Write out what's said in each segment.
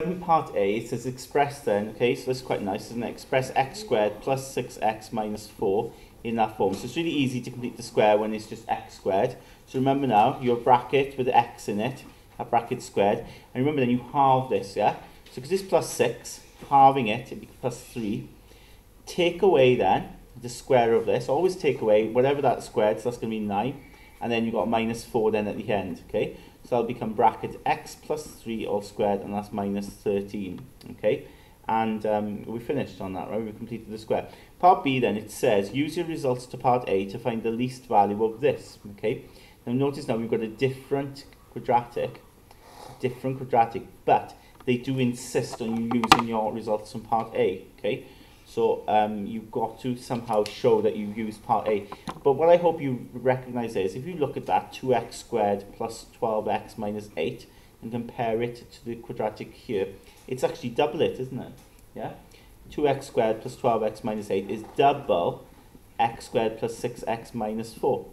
In part A, it says express then, okay, so that's quite nice, isn't it? Express x squared plus 6x minus 4 in that form. So it's really easy to complete the square when it's just x squared. So remember now, your bracket with the x in it, that bracket squared. And remember then you halve this, yeah? So because it's plus 6, halving it, it'd be plus 3. Take away then the square of this. Always take away whatever that's squared, so that's going to be 9. And then you've got minus 4 then at the end, okay? So that'll become bracket x plus 3 all squared, and that's minus 13, okay? And we finished on that, right? We completed the square. Part B then, it says, use your results to part A to find the least value of this, okay? Now notice now we've got a different quadratic, but they do insist on you using your results from part A, okay? So you've got to somehow show that you use part A. But what I hope you recognize is, if you look at that 2x squared plus 12x minus 8 and compare it to the quadratic here, it's actually double it, isn't it? Yeah? 2x squared plus 12x minus 8 is double x squared plus 6x minus 4.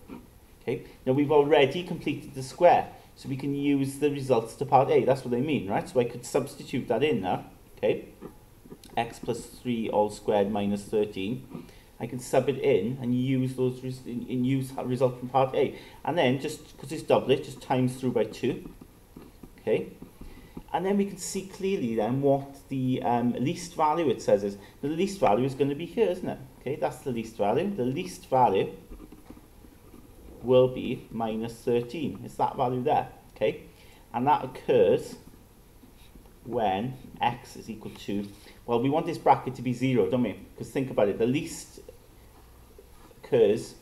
Okay? Now we've already completed the square, so we can use the results to part A. That's what they mean, right? So I could substitute that in now. Okay? X plus 3 all squared minus 13. I can sub it in and use those use result from part A. And then, just because it's double it, just times through by 2. Okay? And then we can see clearly then what the least value it says is. The least value is going to be here, isn't it? Okay, that's the least value. The least value will be minus 13. It's that value there. Okay? And that occurs when x is equal to, well, we want this bracket to be 0, don't we? Because think about it, the least occurs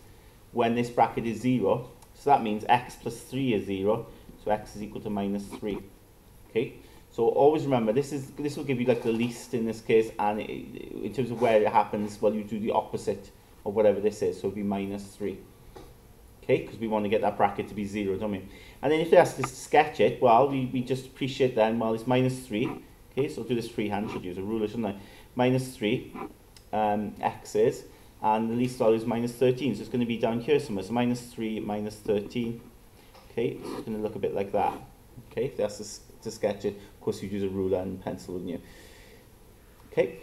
when this bracket is 0, so that means x plus 3 is 0, so x is equal to minus 3. Okay, so always remember, this will give you like the least in this case, and in terms of where it happens, well, you do the opposite of whatever this is, so it'll be minus 3. Okay, because we want to get that bracket to be 0, don't we? And then if they ask us to sketch it, well, we just appreciate then, well, it's minus 3. Okay, so I'll do this freehand, should use a ruler, shouldn't I? Minus 3 x's, and the least value is minus 13, so it's going to be down here somewhere. So minus 3 minus 13. Okay, so it's going to look a bit like that. Okay, if they ask us to sketch it, of course you'd use a ruler and pencil, wouldn't you? Okay.